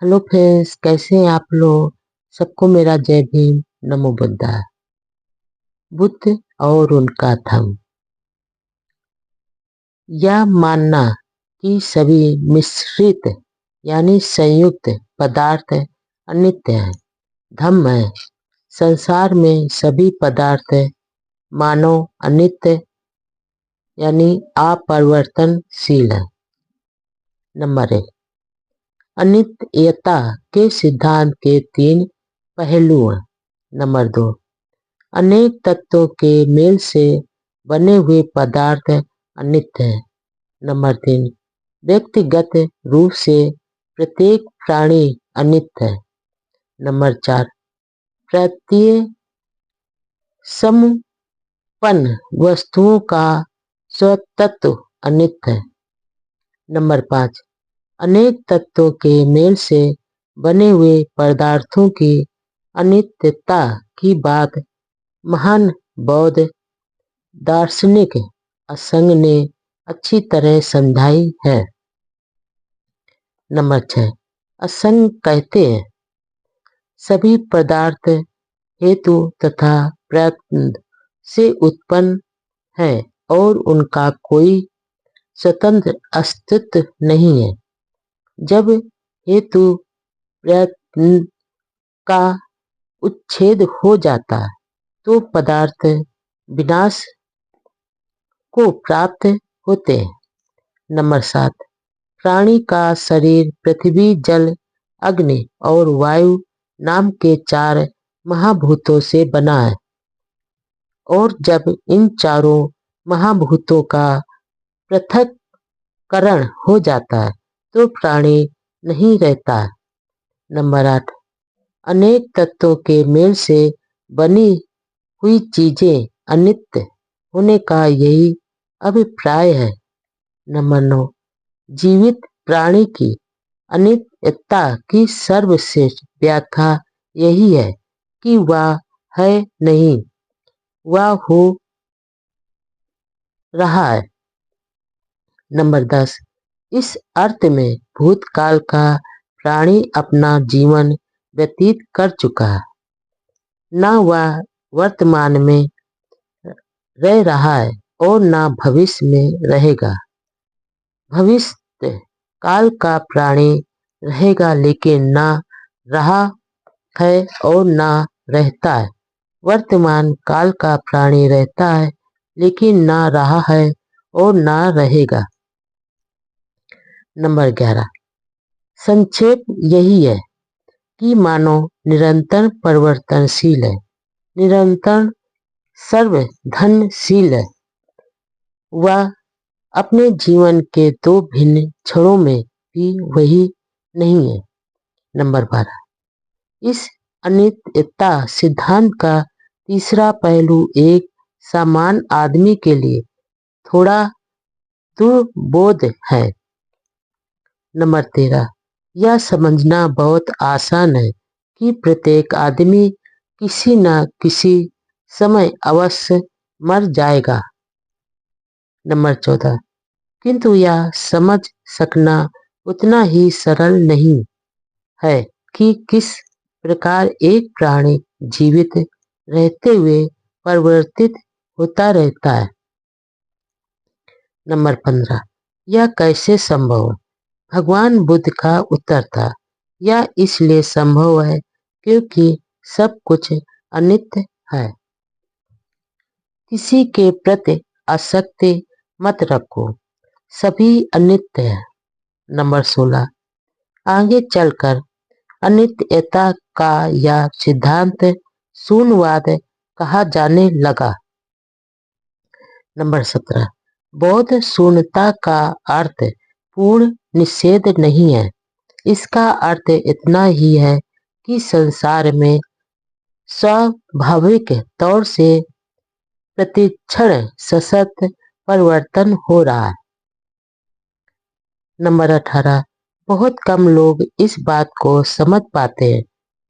Hello friends, कैसे हैं आप लोग। सबको मेरा जय भीम। नमो बुद्धा। बुद्ध और उनका धम्म। यह मानना कि सभी मिश्रित यानी संयुक्त पदार्थ अनित्य है धम्म है। संसार में सभी पदार्थ मानव अनित्य यानी अपरिवर्तनशील है। नंबर 1, अनित्यता के सिद्धांत के 3 पहलू हैं। नंबर 2, अनेक तत्वों के मेल से बने हुए पदार्थ अनित्य हैं। नंबर 3, व्यक्तिगत रूप से प्रत्येक प्राणी अनित्य है। नंबर 4, प्रत्येक समपन्न वस्तुओं का स्वतत्व अनित्य है। नंबर 5, अनेक तत्वों के मेल से बने हुए पदार्थों की अनित्यता की बात महान बौद्ध दार्शनिक असंग ने अच्छी तरह समझाई है। नंबर 6, असंग कहते हैं सभी पदार्थ हेतु तथा प्रयत्न से उत्पन्न है और उनका कोई स्वतंत्र अस्तित्व नहीं है। जब हेतु प्रयत्न का उच्छेद हो जाता है तो पदार्थ विनाश को प्राप्त होते हैं। नंबर 7, प्राणी का शरीर पृथ्वी, जल, अग्नि और वायु नाम के 4 महाभूतों से बना है और जब इन चारों महाभूतों का पृथक्करण हो जाता है तो प्राणी नहीं रहता है। नंबर 8, अनेक तत्वों के मेल से बनी हुई चीजें अनित्य होने का यही अभिप्राय है। नंबर 9, जीवित प्राणी की अनित्यता की सर्वश्रेष्ठ व्याख्या यही है कि वह है नहीं, वह हो रहा है। नंबर 10, इस अर्थ में भूतकाल का प्राणी अपना जीवन व्यतीत कर चुका है, न वह वर्तमान में रह रहा है और न भविष्य में रहेगा। भविष्य काल का प्राणी रहेगा लेकिन न रहा है और न रहता है। वर्तमान काल का प्राणी रहता है लेकिन न रहा है और न रहेगा। नंबर 11, संक्षेप यही है कि मानव निरंतर परिवर्तनशील है, निरंतर सर्वधनशील है। वह अपने जीवन के 2 भिन्न क्षणों में भी वही नहीं है। नंबर 12, इस अनित्यता सिद्धांत का तीसरा पहलू एक सामान्य आदमी के लिए थोड़ा दुर्बोध है। नंबर 13, यह समझना बहुत आसान है कि प्रत्येक आदमी किसी न किसी समय अवश्य मर जाएगा। नंबर 14, किंतु यह समझ सकना उतना ही सरल नहीं है कि किस प्रकार एक प्राणी जीवित रहते हुए परिवर्तित होता रहता है। नंबर 15, यह कैसे संभव है। भगवान बुद्ध का उत्तर था, यह इसलिए संभव है क्योंकि सब कुछ अनित्य है। किसी के प्रति आसक्ति मत रखो, सभी अनित्य है। नंबर 16, आगे चलकर अनित्यता का यह सिद्धांत शून्यवाद कहा जाने लगा। नंबर 17, बौद्ध शून्यता का अर्थ पूर्ण निषेध नहीं है। इसका अर्थ इतना ही है कि संसार में स्वाभाविक तौर से प्रतिक्षण सतत परिवर्तन हो रहा है। नंबर 18, बहुत कम लोग इस बात को समझ पाते हैं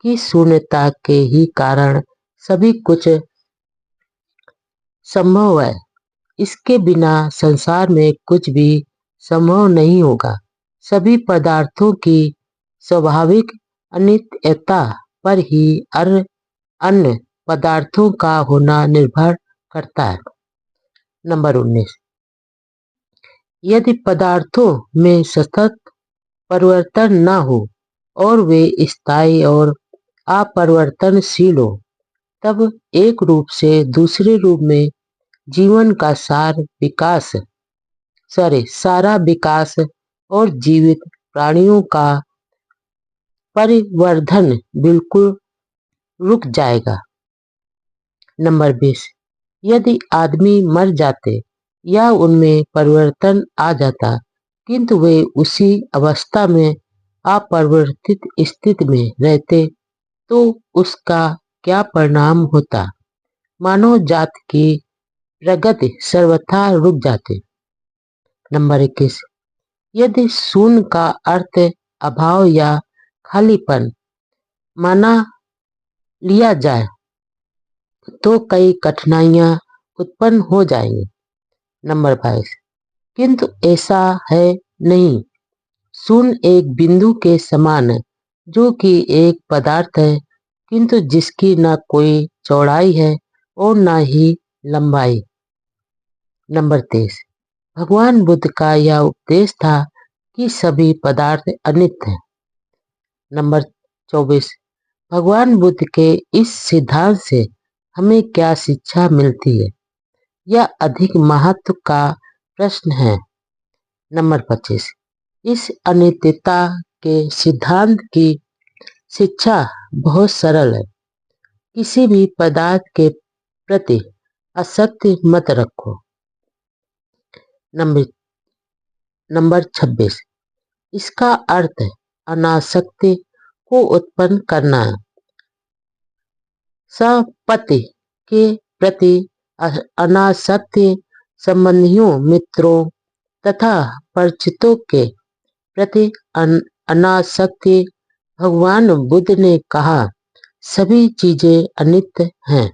कि शून्यता के ही कारण सभी कुछ संभव है। इसके बिना संसार में कुछ भी संभव नहीं होगा। सभी पदार्थों की स्वाभाविक अनित्यता पर ही अन्य पदार्थों का होना निर्भर करता है। नंबर 19, यदि पदार्थों में सतत परिवर्तन न हो और वे स्थायी और अपरिवर्तनशील हो, तब एक रूप से दूसरे रूप में जीवन का सारा विकास और जीवित प्राणियों का परिवर्धन बिल्कुल रुक जाएगा। नंबर 20, यदि आदमी मर जाते या उनमें परिवर्तन आ जाता किंतु वे उसी अवस्था में अपरिवर्तित स्थिति में रहते तो उसका क्या परिणाम होता? मानव जाति की प्रगति सर्वथा रुक जाती। नंबर 21, यदि शून्य का अर्थ अभाव या खालीपन माना लिया जाए तो कई कठिनाइयां उत्पन्न हो जाएंगी। नंबर 22, किंतु ऐसा है नहीं। शून्य एक बिंदु के समान है जो कि एक पदार्थ है किंतु जिसकी न कोई चौड़ाई है और न ही लंबाई। नंबर 23, भगवान बुद्ध का यह उपदेश था कि सभी पदार्थ अनित्य हैं। नंबर 24, भगवान बुद्ध के इस सिद्धांत से हमें क्या शिक्षा मिलती है? यह अधिक महत्व का प्रश्न है। नंबर 25, इस अनित्यता के सिद्धांत की शिक्षा बहुत सरल है। किसी भी पदार्थ के प्रति आसक्ति मत रखो। नंबर 26, इसका अर्थ अनासक्ति को उत्पन्न करना है। संपत्ति के प्रति अनासक्ति संबंधियों, मित्रों तथा परिचितों के प्रति अनासक्ति। भगवान बुद्ध ने कहा, सभी चीजें अनित्य हैं।